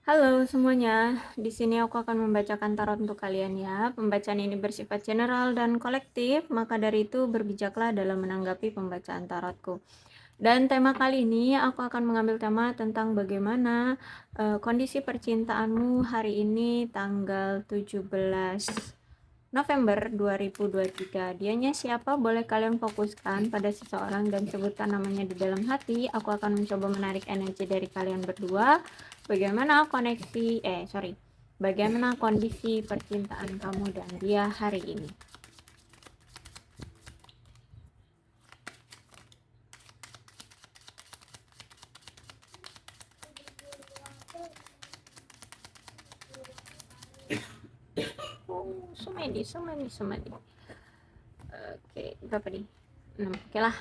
Halo semuanya, di sini aku akan membacakan tarot untuk kalian ya. Pembacaan ini bersifat general dan kolektif, maka dari itu berbijaklah dalam menanggapi pembacaan tarotku. Dan tema kali ini aku akan mengambil tema tentang bagaimana kondisi percintaanmu hari ini tanggal 17 November 2023. Dianya siapa? Boleh kalian fokuskan pada seseorang dan sebutkan namanya di dalam hati. Aku akan mencoba menarik energi dari kalian berdua. Bagaimana kondisi percintaan kamu dan dia hari ini? Sumedi. Oke, berapa nih? 6. Oke lah.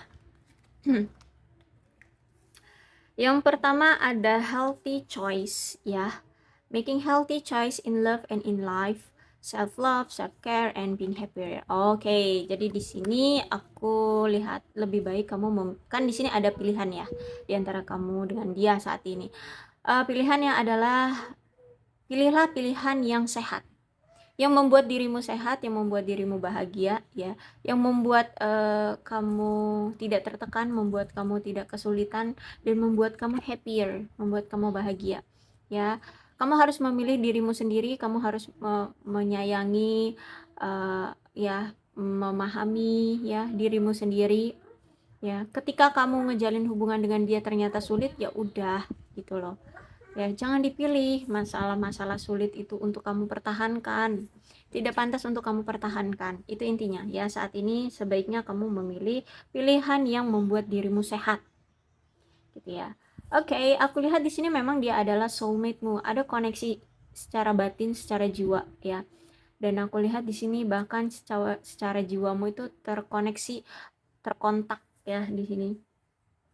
Yang pertama ada healthy choice ya. Making healthy choice in love and in life, self love, self care, and being happier. Oke, jadi di sini aku lihat lebih baik kamu kan di sini ada pilihan ya di antara kamu dengan dia saat ini. Pilihannya adalah pilihlah pilihan yang sehat, yang membuat dirimu sehat, yang membuat dirimu bahagia ya, yang membuat kamu tidak tertekan, membuat kamu tidak kesulitan, dan membuat kamu happier, membuat kamu bahagia ya. Kamu harus memilih dirimu sendiri, kamu harus menyayangi ya, memahami ya dirimu sendiri ya. Ketika kamu ngejalin hubungan dengan dia ternyata sulit, ya udah gitu loh ya. Jangan dipilih masalah-masalah sulit itu untuk kamu pertahankan, tidak pantas untuk kamu pertahankan, itu intinya ya. Saat ini sebaiknya kamu memilih pilihan yang membuat dirimu sehat gitu ya. Oke, aku lihat di sini memang dia adalah soulmate-mu, ada koneksi secara batin, secara jiwa ya. Dan aku lihat di sini bahkan secara jiwamu itu terkoneksi, terkontak ya di sini.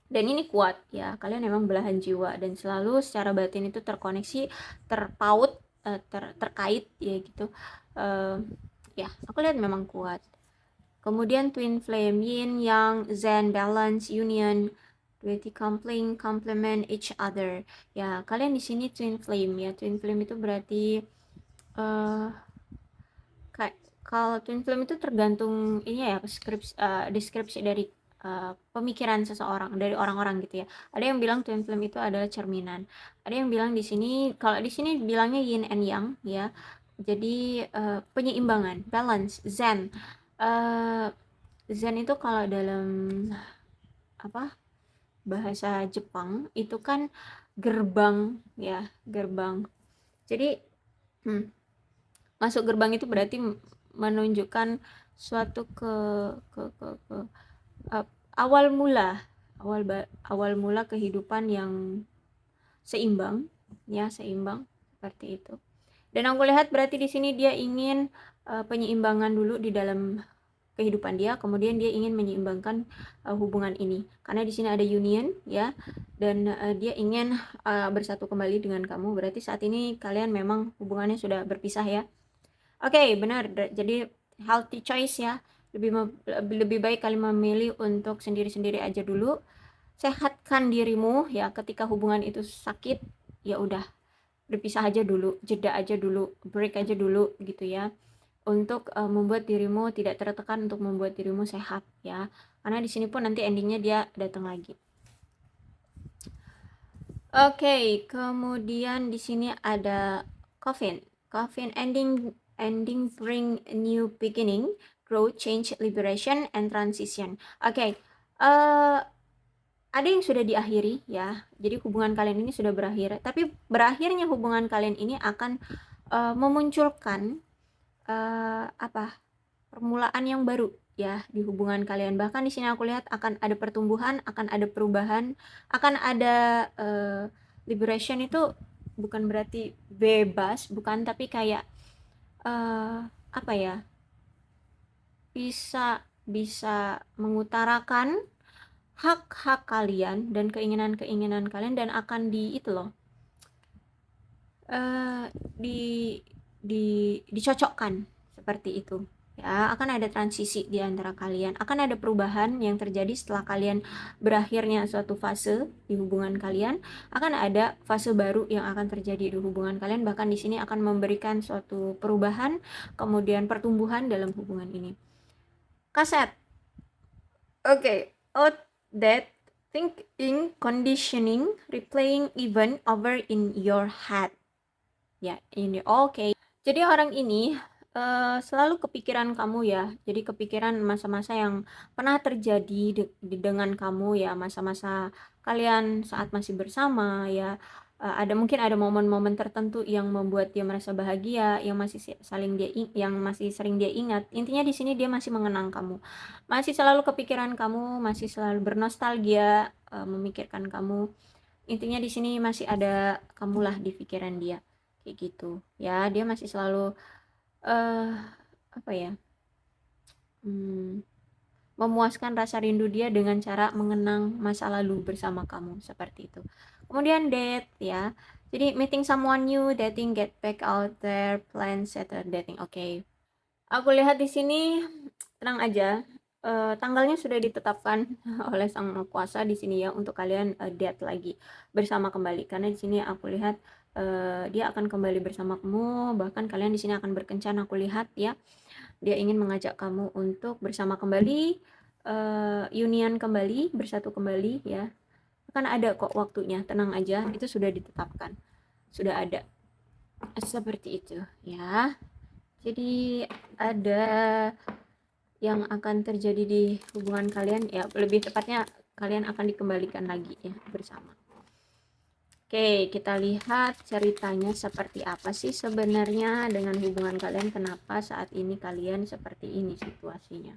Dan ini kuat ya, kalian memang belahan jiwa dan selalu secara batin itu terkoneksi, terpaut, terkait ya gitu. Ya, aku lihat memang kuat. Kemudian twin flame, yin yang, zen, balance, union, duality, complement each other ya. Kalian di sini twin flame ya. Twin flame itu berarti uh, kalau twin flame itu tergantung ini ya, deskripsi dari pemikiran seseorang, dari orang-orang gitu ya. Ada yang bilang twin flame itu adalah cerminan. Ada yang bilang di sini, kalau di sini bilangnya yin and yang ya. Jadi penyeimbangan, balance, zen. Uh, Zen itu kalau dalam apa bahasa Jepang itu kan gerbang ya, gerbang. Jadi masuk gerbang itu berarti menunjukkan suatu ke uh, awal mula awal mula kehidupan yang seimbang ya, seimbang seperti itu. Dan aku lihat berarti di sini dia ingin penyeimbangan dulu di dalam kehidupan dia, kemudian dia ingin menyeimbangkan hubungan ini karena di sini ada union ya, dan dia ingin bersatu kembali dengan kamu. Berarti saat ini kalian memang hubungannya sudah berpisah ya. Oke, benar. Jadi healthy choice ya. Lebih baik kalian memilih untuk sendiri-sendiri aja dulu. Sehatkan dirimu ya. Ketika hubungan itu sakit, ya udah berpisah aja dulu, jeda aja dulu, break aja dulu gitu ya. Untuk membuat dirimu tidak tertekan, untuk membuat dirimu sehat ya. Karena di sini pun nanti endingnya dia datang lagi. Oke, kemudian di sini ada coffin. Coffin ending bring a new beginning, growth, change, liberation, and transition. Oke, ada yang sudah diakhiri ya. Jadi hubungan kalian ini sudah berakhir. Tapi berakhirnya hubungan kalian ini akan memunculkan permulaan yang baru ya di hubungan kalian. Bahkan di sini aku lihat akan ada pertumbuhan, akan ada perubahan, akan ada liberation. Itu bukan berarti bebas, bukan, tapi kayak apa ya? Bisa mengutarakan hak-hak kalian dan keinginan-keinginan kalian, dan akan di itu loh. Di dicocokkan seperti itu ya, akan ada transisi di antara kalian, akan ada perubahan yang terjadi setelah kalian berakhirnya suatu fase di hubungan kalian, akan ada fase baru yang akan terjadi di hubungan kalian, bahkan di sini akan memberikan suatu perubahan, kemudian pertumbuhan dalam hubungan ini. Kaset. Okay, that thinking, conditioning, replaying event over in your head. Ya, ini oke. Jadi orang ini selalu kepikiran kamu ya. Jadi kepikiran masa-masa yang pernah terjadi dengan kamu ya, masa-masa kalian saat masih bersama ya. Mungkin ada momen-momen tertentu yang membuat dia merasa bahagia, yang masih sering dia ingat. Intinya di sini dia masih mengenang kamu. Masih selalu kepikiran kamu, masih selalu bernostalgia, memikirkan kamu. Intinya di sini masih ada kamulah di pikiran dia. Kayak gitu. Ya, dia masih selalu apa ya? Memuaskan rasa rindu dia dengan cara mengenang masa lalu bersama kamu, seperti itu. Kemudian date ya. Jadi meeting someone new, dating, get back out there, plan, settle dating. Oke. Aku lihat di sini tenang aja. Tanggalnya sudah ditetapkan oleh Sang Maha Kuasa di sini ya untuk kalian date lagi bersama kembali. Karena di sini aku lihat dia akan kembali bersama kamu, bahkan kalian di sini akan berkencan, aku lihat ya. Dia ingin mengajak kamu untuk bersama kembali, union kembali, bersatu kembali ya. Kan ada kok waktunya, tenang aja, itu sudah ditetapkan. Sudah ada. Seperti itu ya. Jadi ada yang akan terjadi di hubungan kalian ya, lebih tepatnya kalian akan dikembalikan lagi ya bersama. Oke, kita lihat ceritanya seperti apa sih sebenarnya dengan hubungan kalian, kenapa saat ini kalian seperti ini situasinya.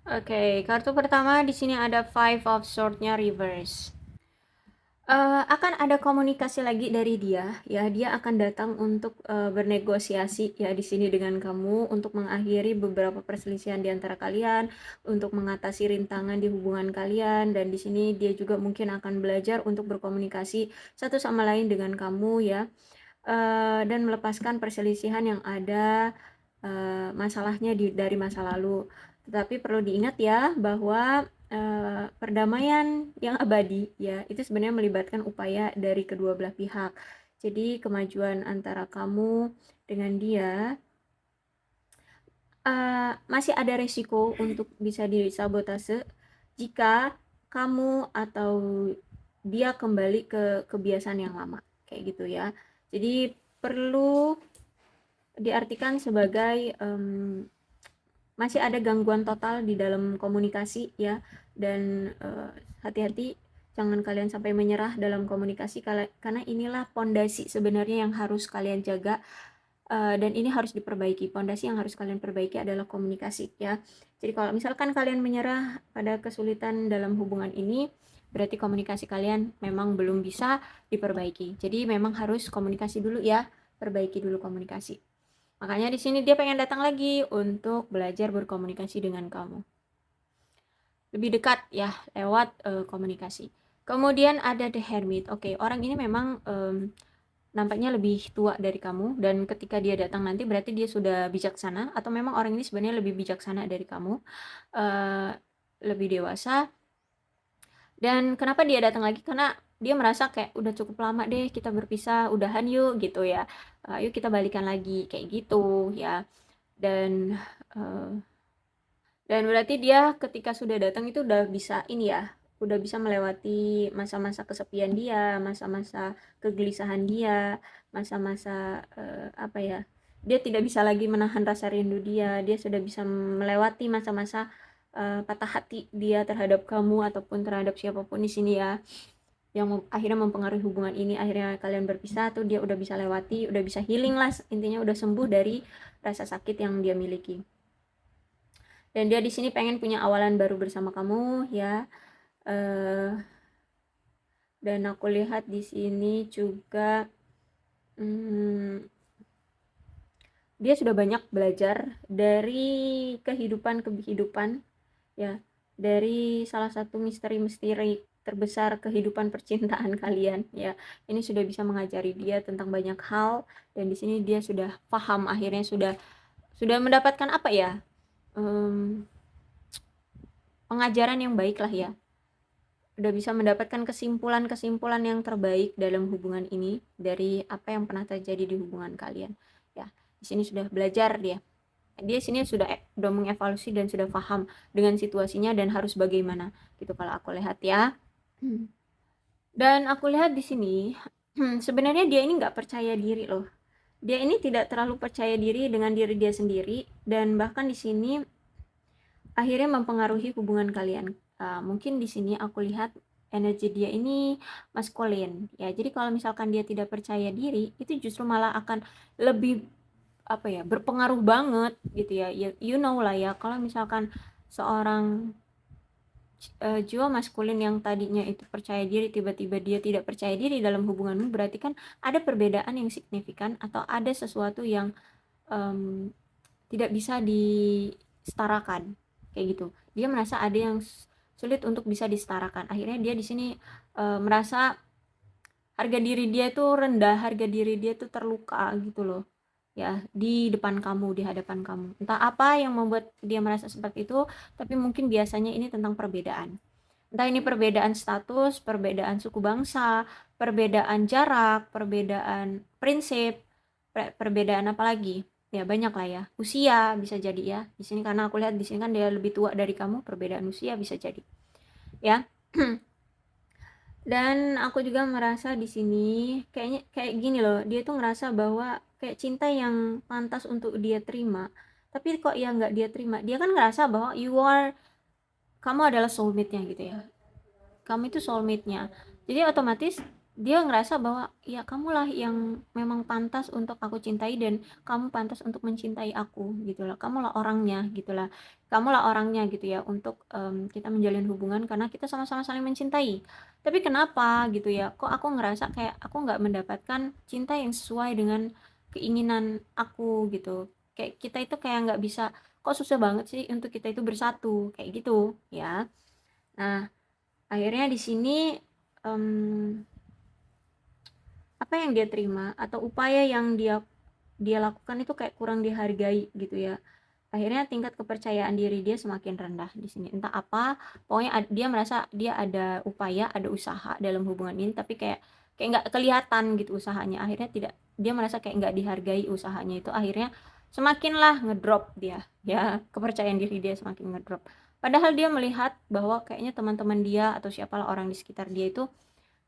Oke, kartu pertama di sini ada Five of Swords-nya reverse. Akan ada komunikasi lagi dari dia, ya. Dia akan datang untuk bernegosiasi ya di sini dengan kamu untuk mengakhiri beberapa perselisihan di antara kalian, untuk mengatasi rintangan di hubungan kalian, dan di sini dia juga mungkin akan belajar untuk berkomunikasi satu sama lain dengan kamu ya, dan melepaskan perselisihan yang ada, masalahnya dari masa lalu. Tetapi perlu diingat ya bahwa perdamaian yang abadi ya itu sebenarnya melibatkan upaya dari kedua belah pihak. Jadi kemajuan antara kamu dengan dia masih ada resiko untuk bisa disabotase jika kamu atau dia kembali ke kebiasaan yang lama kayak gitu ya. Jadi perlu diartikan sebagai masih ada gangguan total di dalam komunikasi ya, dan hati-hati jangan kalian sampai menyerah dalam komunikasi karena inilah pondasi sebenarnya yang harus kalian jaga, dan ini harus diperbaiki. Pondasi yang harus kalian perbaiki adalah komunikasi ya. Jadi kalau misalkan kalian menyerah pada kesulitan dalam hubungan ini, berarti komunikasi kalian memang belum bisa diperbaiki. Jadi memang harus komunikasi dulu ya, perbaiki dulu komunikasi. Makanya di sini dia pengen datang lagi untuk belajar berkomunikasi dengan kamu. Lebih dekat ya lewat komunikasi. Kemudian ada The Hermit. Oke, orang ini memang nampaknya lebih tua dari kamu, dan ketika dia datang nanti berarti dia sudah bijaksana, atau memang orang ini sebenarnya lebih bijaksana dari kamu, lebih dewasa. Dan kenapa dia datang lagi? Karena dia merasa kayak udah cukup lama deh kita berpisah, udahan yuk gitu ya. Yuk kita balikan lagi kayak gitu ya. Dan uh, dan berarti dia ketika sudah datang itu udah bisa ini ya, udah bisa melewati masa-masa kesepian dia, masa-masa kegelisahan dia, masa-masa apa ya? Dia tidak bisa lagi menahan rasa rindu dia. Dia sudah bisa melewati masa-masa patah hati dia terhadap kamu ataupun terhadap siapapun di sini ya, yang akhirnya mempengaruhi hubungan ini. Akhirnya kalian berpisah tuh dia udah bisa lewati, udah bisa healing lah, intinya udah sembuh dari rasa sakit yang dia miliki. Dan dia di sini pengen punya awalan baru bersama kamu ya. Dan aku lihat di sini juga dia sudah banyak belajar dari kehidupan ya, dari salah satu misteri-misteri terbesar kehidupan percintaan kalian ya. Ini sudah bisa mengajari dia tentang banyak hal, dan di sini dia sudah paham, akhirnya sudah mendapatkan apa ya, pengajaran yang baik lah ya, udah bisa mendapatkan kesimpulan-kesimpulan yang terbaik dalam hubungan ini dari apa yang pernah terjadi di hubungan kalian ya. Di sini sudah belajar dia sini sudah mengevaluasi dan sudah paham dengan situasinya dan harus bagaimana gitu kalau aku lihat ya. Dan aku lihat di sini sebenarnya dia ini nggak percaya diri loh. Dia ini tidak terlalu percaya diri dengan diri dia sendiri, dan bahkan di sini akhirnya mempengaruhi hubungan kalian. Mungkin di sini aku lihat energi dia ini maskulin ya. Jadi kalau misalkan dia tidak percaya diri, itu justru malah akan lebih apa ya, berpengaruh banget gitu ya. You know lah ya, kalau misalkan seorang jiwa maskulin yang tadinya itu percaya diri, tiba-tiba dia tidak percaya diri dalam hubunganmu, berarti kan ada perbedaan yang signifikan atau ada sesuatu yang um, tidak bisa disetarakan kayak gitu. Dia merasa ada yang sulit untuk bisa disetarakan. Akhirnya dia di sini merasa harga diri dia tuh rendah, harga diri dia tuh terluka gitu loh ya, di depan kamu, di hadapan kamu. Entah apa yang membuat dia merasa seperti itu, tapi mungkin biasanya ini tentang perbedaan. Entah ini perbedaan status, perbedaan suku bangsa, perbedaan jarak, perbedaan prinsip, perbedaan apa lagi? Ya banyak lah ya. Usia bisa jadi ya. Di sini karena aku lihat di sini kan dia lebih tua dari kamu, perbedaan usia bisa jadi. Ya. Dan aku juga merasa di sini kayaknya kayak gini loh, dia tuh ngerasa bahwa kayak cinta yang pantas untuk dia terima, tapi kok ya nggak dia terima. Dia kan ngerasa bahwa kamu adalah soulmate-nya gitu ya, kamu itu soulmate-nya. Jadi otomatis dia ngerasa bahwa ya kamulah yang memang pantas untuk aku cintai, dan kamu pantas untuk mencintai aku gitu loh. Kamulah orangnya gitu lah. Kamulah orangnya gitu ya untuk kita menjalin hubungan karena kita sama-sama saling mencintai. Tapi kenapa gitu ya? Kok aku ngerasa kayak aku nggak mendapatkan cinta yang sesuai dengan keinginan aku gitu. Kayak kita itu kayak nggak bisa, kok susah banget sih untuk kita itu bersatu kayak gitu ya. Nah, akhirnya di sini um, apa yang dia terima atau upaya yang dia lakukan itu kayak kurang dihargai gitu ya. Akhirnya tingkat kepercayaan diri dia semakin rendah di sini. Entah apa, pokoknya dia merasa dia ada upaya, ada usaha dalam hubungan ini, tapi kayak nggak kelihatan gitu usahanya. Akhirnya tidak, dia merasa kayak nggak dihargai usahanya itu. Akhirnya semakinlah ngedrop dia, ya kepercayaan diri dia semakin ngedrop. Padahal dia melihat bahwa kayaknya teman-teman dia atau siapalah orang di sekitar dia itu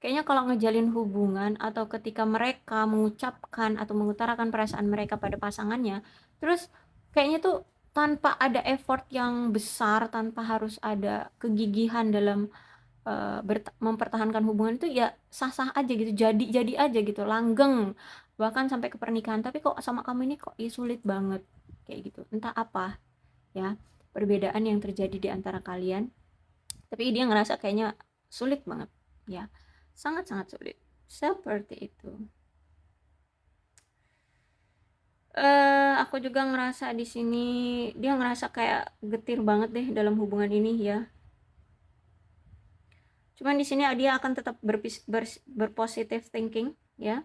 kayaknya kalau ngejalin hubungan atau ketika mereka mengucapkan atau mengutarakan perasaan mereka pada pasangannya, terus kayaknya tuh tanpa ada effort yang besar, tanpa harus ada kegigihan dalam mempertahankan hubungan itu, ya sah-sah aja gitu, jadi aja gitu, langgeng bahkan sampai ke pernikahan. Tapi kok sama kamu ini kok ya sulit banget kayak gitu, entah apa ya perbedaan yang terjadi di antara kalian, tapi dia ngerasa kayaknya sulit banget ya, sangat-sangat sulit seperti itu. Aku juga ngerasa di sini dia ngerasa kayak getir banget deh dalam hubungan ini ya. Cuman di sini dia akan tetap berpositive thinking ya,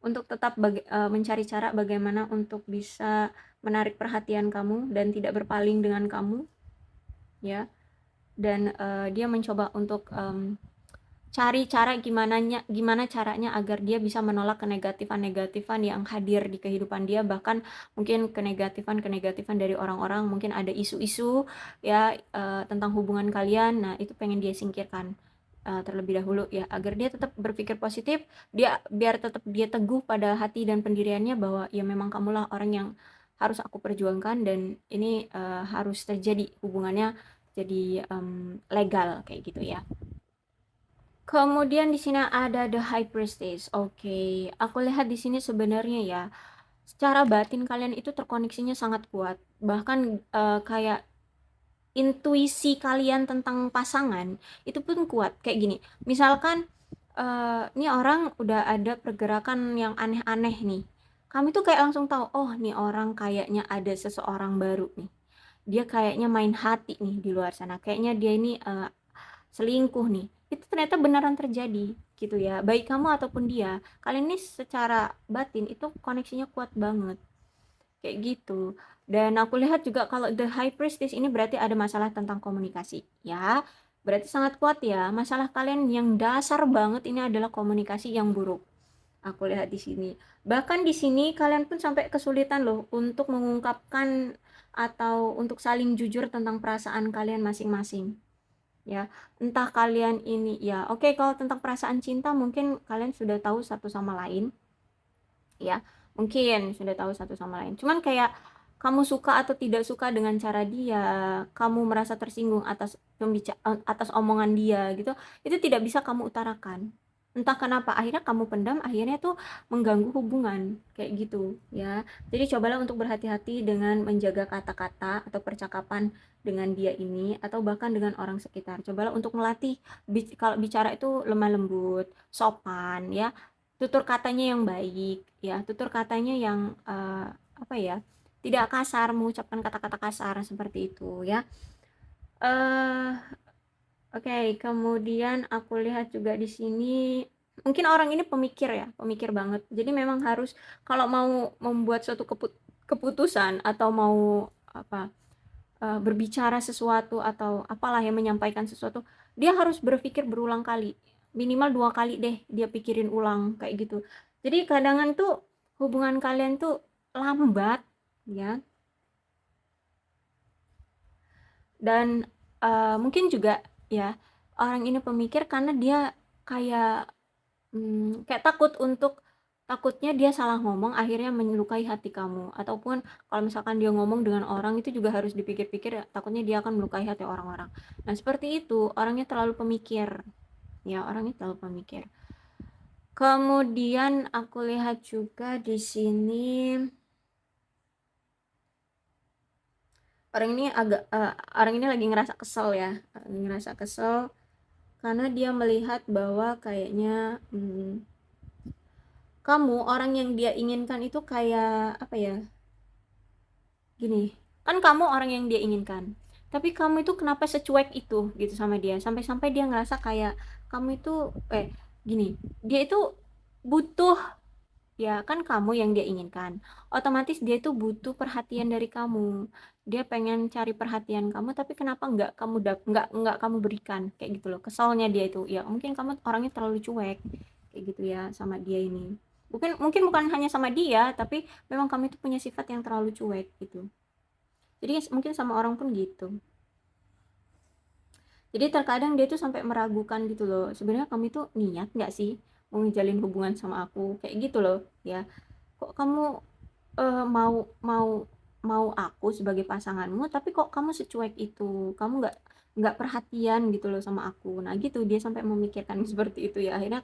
untuk tetap mencari cara bagaimana untuk bisa menarik perhatian kamu dan tidak berpaling dengan kamu ya. dan dia mencoba untuk cari cara gimana caranya agar dia bisa menolak kenegatifan-negatifan yang hadir di kehidupan dia, bahkan mungkin kenegatifan-kenegatifan dari orang-orang, mungkin ada isu-isu ya tentang hubungan kalian. Nah, itu pengen dia singkirkan terlebih dahulu ya, agar dia tetap berpikir positif, biar tetap dia teguh pada hati dan pendiriannya bahwa ya memang kamulah orang yang harus aku perjuangkan, dan ini harus terjadi hubungannya jadi legal kayak gitu ya. Kemudian di sini ada The High Priestess. Oke, aku lihat di sini sebenarnya ya, secara batin kalian itu terkoneksinya sangat kuat. Bahkan kayak intuisi kalian tentang pasangan itu pun kuat. Kayak gini, misalkan ini orang udah ada pergerakan yang aneh-aneh nih. Kami tuh kayak langsung tahu, oh nih orang kayaknya ada seseorang baru nih. Dia kayaknya main hati nih di luar sana. Kayaknya dia ini selingkuh nih. Itu ternyata beneran terjadi gitu ya, baik kamu ataupun dia, kalian ini secara batin itu koneksinya kuat banget kayak gitu. Dan aku lihat juga kalau The High Priestess ini berarti ada masalah tentang komunikasi ya, berarti sangat kuat ya. Masalah kalian yang dasar banget ini adalah komunikasi yang buruk, aku lihat di sini. Bahkan di sini kalian pun sampai kesulitan loh untuk mengungkapkan atau untuk saling jujur tentang perasaan kalian masing-masing ya. Entah kalian ini ya, oke, kalau tentang perasaan cinta mungkin kalian sudah tahu satu sama lain ya, mungkin sudah tahu satu sama lain, cuman kayak kamu suka atau tidak suka dengan cara dia, kamu merasa tersinggung atas omongan dia gitu, itu tidak bisa kamu utarakan. Entah kenapa akhirnya kamu pendam, akhirnya tuh mengganggu hubungan kayak gitu ya. Jadi cobalah untuk berhati-hati dengan menjaga kata-kata atau percakapan dengan dia ini, atau bahkan dengan orang sekitar. Cobalah untuk melatih kalau bicara itu lemah lembut, sopan ya, tutur katanya yang baik ya, tutur katanya yang apa ya, tidak kasar, mengucapkan kata-kata kasar seperti itu ya. eh Oke, kemudian aku lihat juga di sini mungkin orang ini pemikir ya, pemikir banget. Jadi memang harus kalau mau membuat suatu keputusan atau mau apa, berbicara sesuatu atau apalah yang menyampaikan sesuatu, dia harus berpikir berulang kali. Minimal 2 kali deh dia pikirin ulang kayak gitu. Jadi kadang tuh hubungan kalian tuh lambat ya, dan mungkin juga ya orang ini pemikir karena dia kayak kayak takutnya dia salah ngomong akhirnya menyukai hati kamu, ataupun kalau misalkan dia ngomong dengan orang itu juga harus dipikir-pikir ya, takutnya dia akan melukai hati orang-orang. Nah, seperti itu, orangnya terlalu pemikir. Ya, orangnya terlalu pemikir. Kemudian aku lihat juga di sini orang ini lagi ngerasa kesel ya, lagi ngerasa kesel karena dia melihat bahwa kayaknya kamu orang yang dia inginkan itu kayak apa ya, gini, kan kamu orang yang dia inginkan, tapi kamu itu kenapa secuek itu gitu sama dia, sampai-sampai dia ngerasa kayak kamu itu gini, dia itu butuh, ya kan kamu yang dia inginkan, otomatis dia itu butuh perhatian dari kamu, dia pengen cari perhatian kamu, tapi kenapa nggak kamu berikan kayak gitu loh. Kesalnya dia itu ya mungkin kamu orangnya terlalu cuek kayak gitu ya sama dia ini. Mungkin bukan hanya sama dia, tapi memang kamu itu punya sifat yang terlalu cuek gitu. Jadi mungkin sama orang pun gitu. Jadi terkadang dia tuh sampai meragukan gitu loh, sebenarnya kamu itu niat nggak sih mau ngejalin hubungan sama aku kayak gitu loh ya. Kok kamu mau mau mau aku sebagai pasanganmu, tapi kok kamu secuek itu, kamu nggak perhatian gitu loh sama aku. Nah gitu, dia sampai memikirkan seperti itu ya, akhirnya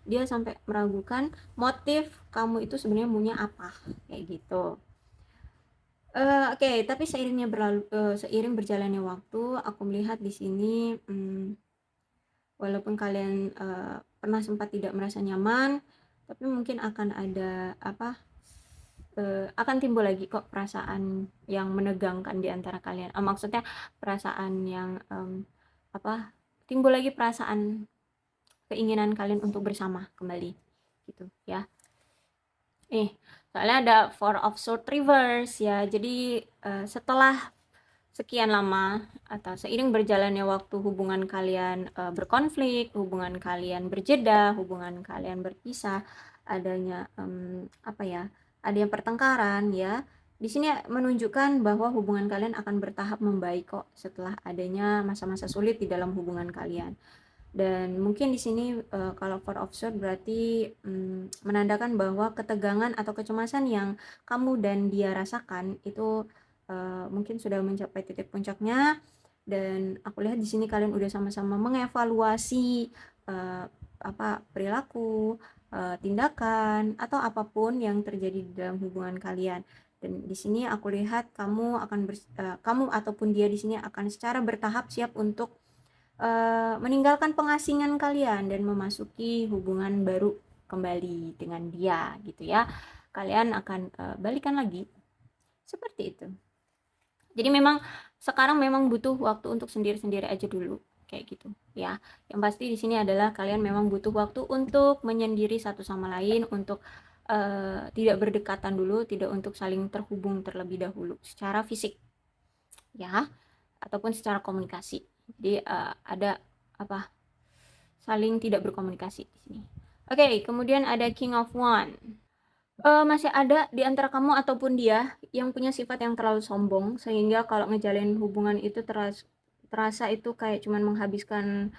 dia sampai meragukan motif kamu itu sebenarnya maunya apa kayak gitu. Oke, tapi seiring berjalannya waktu, aku melihat di sini, walaupun kalian pernah sempat tidak merasa nyaman, tapi mungkin akan ada apa, akan timbul lagi kok perasaan yang menegangkan di antara kalian. Maksudnya perasaan yang apa, timbul lagi perasaan keinginan kalian untuk bersama kembali, gitu ya. Soalnya ada Four of Swords reverse ya. Jadi setelah sekian lama atau seiring berjalannya waktu hubungan kalian berkonflik, hubungan kalian berjeda, hubungan kalian berpisah, adanya apa ya, adanya pertengkaran ya. Di sini menunjukkan bahwa hubungan kalian akan bertahap membaik kok setelah adanya masa-masa sulit di dalam hubungan kalian. Dan mungkin di sini kalau Four of Swords berarti menandakan bahwa ketegangan atau kecemasan yang kamu dan dia rasakan itu mungkin sudah mencapai titik puncaknya. Dan aku lihat di sini kalian udah sama-sama mengevaluasi perilaku, tindakan atau apapun yang terjadi di dalam hubungan kalian. Dan di sini aku lihat kamu ataupun dia di sini akan secara bertahap siap untuk meninggalkan pengasingan kalian dan memasuki hubungan baru kembali dengan dia gitu ya. Kalian akan balikan lagi seperti itu. Jadi memang sekarang memang butuh waktu untuk sendiri-sendiri aja dulu kayak gitu ya. Yang pasti di sini adalah kalian memang butuh waktu untuk menyendiri satu sama lain, untuk tidak berdekatan dulu, tidak untuk saling terhubung terlebih dahulu secara fisik ya, ataupun secara komunikasi. Jadi ada saling tidak berkomunikasi di sini. Oke, kemudian ada King of Wands. Masih ada di antara kamu ataupun dia yang punya sifat yang terlalu sombong sehingga kalau ngejalin hubungan itu terasa itu kayak cuman menghabiskan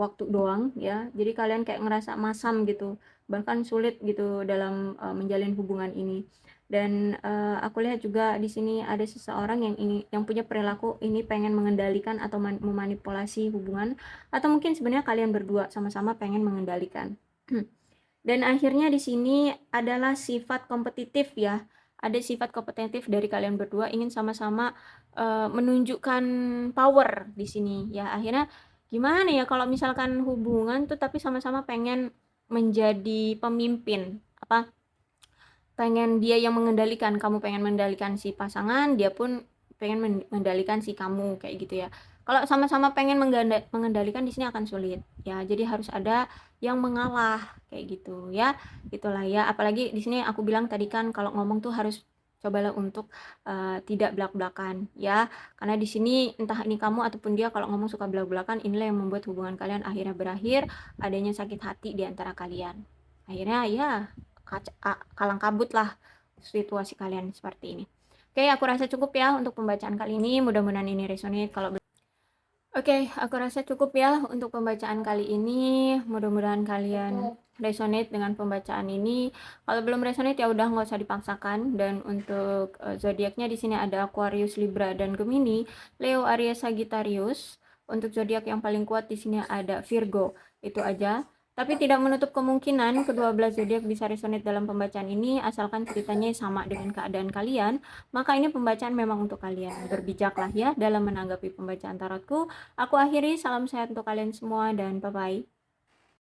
waktu doang ya. Jadi kalian kayak ngerasa masam gitu, bahkan sulit gitu dalam menjalin hubungan ini. Dan aku lihat juga di sini ada seseorang yang punya perilaku ini pengen mengendalikan atau memanipulasi hubungan, atau mungkin sebenarnya kalian berdua sama-sama pengen mengendalikan. Dan akhirnya di sini adalah sifat kompetitif ya. Ada sifat kompetitif dari kalian berdua ingin sama-sama menunjukkan power di sini ya. Akhirnya gimana ya kalau misalkan hubungan tuh tapi sama-sama pengen menjadi pemimpin, pengen dia yang mengendalikan, kamu pengen mengendalikan si pasangan, dia pun pengen mengendalikan si kamu kayak gitu ya. Kalau sama-sama pengen mengendalikan di sini akan sulit ya. Jadi harus ada yang mengalah kayak gitu ya. Itulah ya. Apalagi di sini aku bilang tadi kan kalau ngomong tuh harus cobalah untuk tidak belak-belakan ya. Karena di sini entah ini kamu ataupun dia kalau ngomong suka belak-belakan, inilah yang membuat hubungan kalian akhirnya berakhir adanya sakit hati di antara kalian. Akhirnya ya kalang kabut lah situasi kalian seperti ini. Oke, aku rasa cukup ya untuk pembacaan kali ini. Mudah-mudahan ini resonate. Oke, aku rasa cukup ya untuk pembacaan kali ini. Mudah-mudahan kalian resonate dengan pembacaan ini. Kalau belum resonate ya udah nggak usah dipaksakan. Dan untuk zodiaknya di sini ada Aquarius, Libra, dan Gemini, Leo, Aries, Sagittarius. Untuk zodiak yang paling kuat di sini ada Virgo. Itu aja. Tapi tidak menutup kemungkinan kedua belas zodiak bisa resonate dalam pembacaan ini asalkan ceritanya sama dengan keadaan kalian. Maka ini pembacaan memang untuk kalian. Berbijaklah ya dalam menanggapi pembacaan tarotku. Aku akhiri, salam sehat untuk kalian semua dan bye-bye.